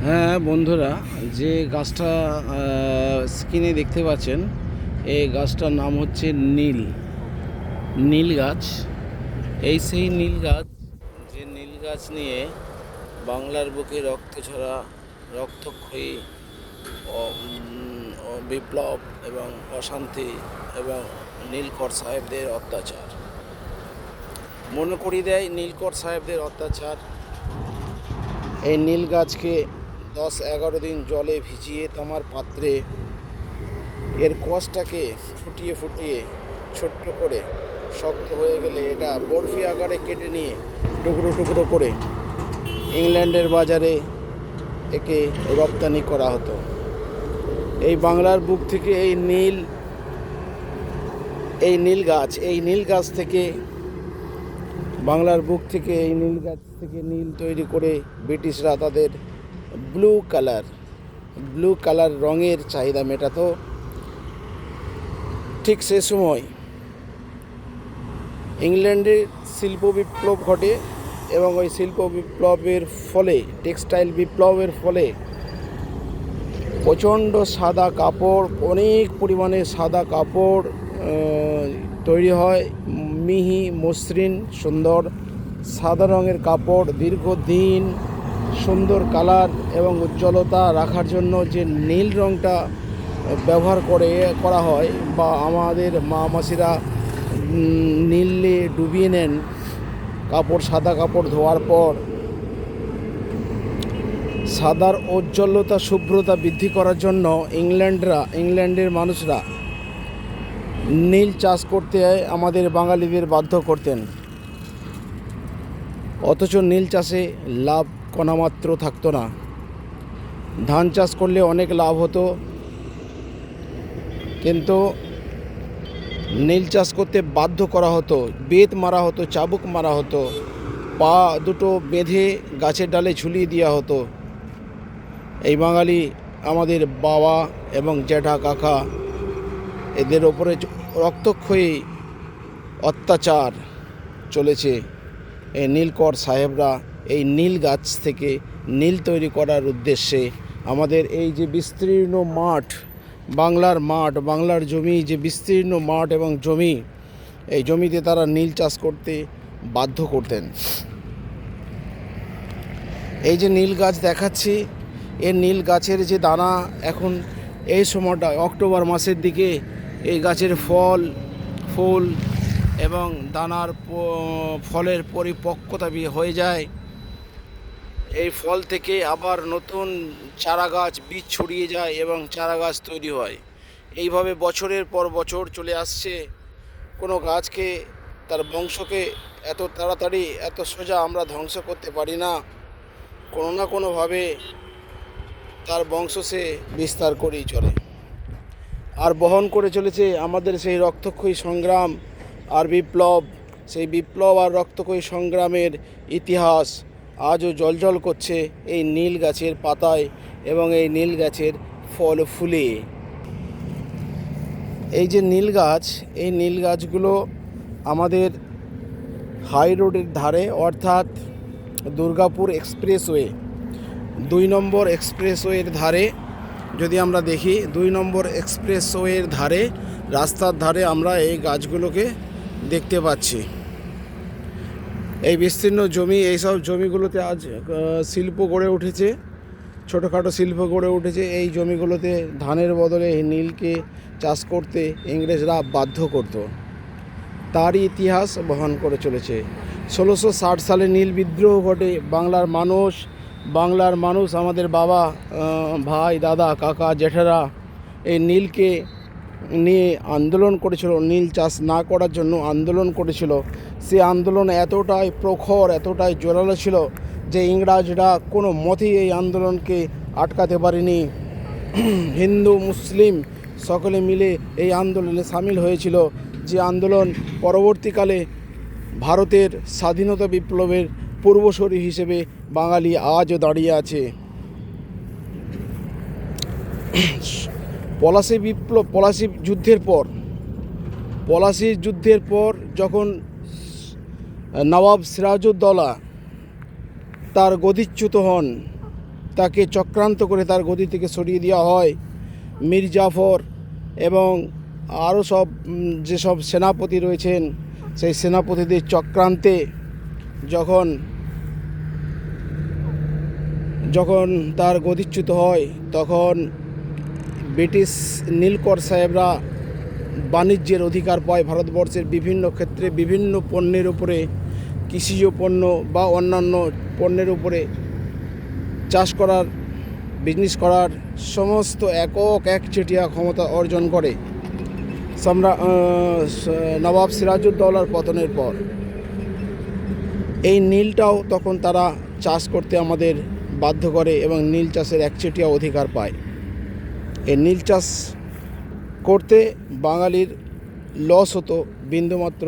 হ্যাঁ বন্ধুরা, যে গাছটা স্ক্রিনে দেখতে পাচ্ছেন, এই গাছটার নাম হচ্ছে নীল গাছ। এই সেই নীল গাছ, যে নীল গাছ নিয়ে বাংলার বুকে রক্তঝরা, রক্তক্ষয়ী বিপ্লব এবং অশান্তি এবং নীলকর সাহেবদের অত্যাচার মনে করিয়ে দেয়। নীলকর সাহেবদের অত্যাচার। এই নীল গাছকে 10-11 দিন জলে ভিজিয়ে তামার পাত্রে এর কষটাকে ফুটিয়ে ফুটিয়ে ছোট্ট করে শক্ত হয়ে গেলে এটা বরফি আকারে কেটে নিয়ে টুকরো টুকরো করে ইংল্যান্ডের বাজারে একে রপ্তানি করা হতো। এই বাংলার বুক থেকে এই নীল গাছ থেকে বাংলার বুক থেকে এই নীল গাছ থেকে নীল তৈরি করে ব্রিটিশরা তাদের ব্লু কালার রঙের চাহিদা মেটাতো। ঠিক সে সময় ইংল্যান্ডে শিল্প বিপ্লব ঘটে এবং ওই শিল্প বিপ্লবের ফলে, টেক্সটাইল বিপ্লবের ফলে প্রচণ্ড সাদা কাপড়, অনেক পরিমাণে সাদা কাপড় তৈরি হয়। মিহি মসৃণ সুন্দর সাদা রঙের কাপড় দীর্ঘদিন সুন্দর কালার এবং উজ্জ্বলতা রাখার জন্য যে নীল রঙটা ব্যবহার করা হয়, বা আমাদের মা মাসিরা নীলে ডুবিয়ে নেন কাপড়। সাদা কাপড় ধোয়ার পর সাদার উজ্জ্বলতা, শুভ্রতা বৃদ্ধি করার জন্য ইংল্যান্ডের মানুষরা নীল চাষ করতে আমাদের বাঙালিদের বাধ্য করতেন। অথচ নীল চাষে লাভ কণামাত্র থাকতো না। ধান চাষ করলে অনেক লাভ হতো, কিন্তু নীল চাষ করতে বাধ্য করা হতো। বেত মারা হতো, চাবুক মারা হতো, পা দুটো বেঁধে গাছের ডালে ঝুলিয়ে দেওয়া হতো। এই বাঙালি আমাদের বাবা এবং জ্যাঠা কাকা, এদের ওপরে রক্তক্ষয়ী অত্যাচার চলেছে। এই নীলকর সাহেবরা এই নীল গাছ থেকে নীল তৈরি করার উদ্দেশ্যে আমাদের এই যে বিস্তীর্ণ মাঠ, বাংলার জমি, যে বিস্তীর্ণ মাঠ এবং জমি, এই জমিতে তারা নীল চাষ করতে বাধ্য করতেন। এই যে নীল গাছ দেখাচ্ছি, এই নীল গাছের যে দানা, এখন এই সময়টা অক্টোবর মাসের দিকে এই গাছের ফুল এবং দানার ফলের পরিপক্কতা হয়ে যায়। এই ফল থেকে আবার নতুন চারা গাছ, বীজ ছড়িয়ে যায় এবং চারা গাছ তৈরি হয়। এইভাবে বছরের পর বছর চলে আসছে। কোনো গাছকে, তার বংশকে এত তাড়াতাড়ি, এত সোজা আমরা ধ্বংস করতে পারি না। কোনো না কোনোভাবে তার বংশ সে বিস্তার করেই চলে আর বহন করে চলেছে আমাদের সেই রক্তক্ষয়ী সংগ্রাম আর বিপ্লব। সেই বিপ্লব আর রক্তক্ষয়ী সংগ্রামের ইতিহাস আজও জলজল করছে এই নীল গাছের পাতায় এবং এই নীল গাছের ফল ফুলে। এই যে নীল গাছ, এই নীল গাছগুলো আমাদের হাই রোডের ধারে, অর্থাৎ দুর্গাপুর এক্সপ্রেসওয়ে, 2 নম্বর এক্সপ্রেসওয়ের ধারে যদি আমরা দেখি, 2 নম্বর এক্সপ্রেসওয়ের ধারে, রাস্তার ধারে আমরা এই গাছগুলোকে দেখতে পাচ্ছি। এই বিস্তীর্ণ জমি, এইসব জমিগুলোতে আজ শিল্প গড়ে উঠেছে, ছোটোখাটো শিল্প গড়ে উঠেছে। এই জমিগুলোতে ধানের বদলে এই নীলকে চাষ করতে ইংরেজরা বাধ্য করত। তারই ইতিহাস বহন করে চলেছে। 1660 সালে নীল বিদ্রোহ ঘটে। বাংলার মানুষ, আমাদের বাবা, ভাই, দাদা, কাকা, জেঠেরা এই নীলকে নিয়ে আন্দোলন করেছিল। নীল চাষ না করার জন্য আন্দোলন করেছিল। সে আন্দোলন এতটাই প্রখর, এতটাই জোরালো ছিল যে ইংরেজরা কোনো মতেই এই আন্দোলনকে আটকাতে পারেনি। হিন্দু মুসলিম সকলে মিলে এই আন্দোলনে সামিল হয়েছিল, যে আন্দোলন পরবর্তীকালে ভারতের স্বাধীনতা বিপ্লবের পূর্বসূরি হিসেবে বাঙালি আজও দাঁড়িয়ে আছে। পলাশির যুদ্ধের পর যখন নবাব সিরাজউদ্দৌলা তার গদিচ্যুত হন, তাকে চক্রান্ত করে তার গদি থেকে সরিয়ে দেওয়া হয়। মীর জাফর এবং আরও সব যেসব সেনাপতি রয়েছেন সেই সেনাপতিদের চক্রান্তে যখন তার গদিচ্যুত হয়, তখন ব্রিটিশ নীলকর সাহেবরা বাণিজ্যের অধিকার পায় ভারতবর্ষের বিভিন্ন ক্ষেত্রে, বিভিন্ন পণ্যের উপরে, কৃষিজ পণ্য বা অন্যান্য পণ্যের উপরে চাষ করার, বিজনেস করার সমস্ত একচেটিয়া ক্ষমতা অর্জন করে নবাব সিরাজউদ্দৌলার পতনের পর। এই নীলটাও তখন তারা চাষ করতে আমাদের বাধ্য করে এবং নীল চাষের একচেটিয়া অধিকার পায়। এই নীল চাষ করতে বাঙালির লস হতো, বিন্দুমাত্র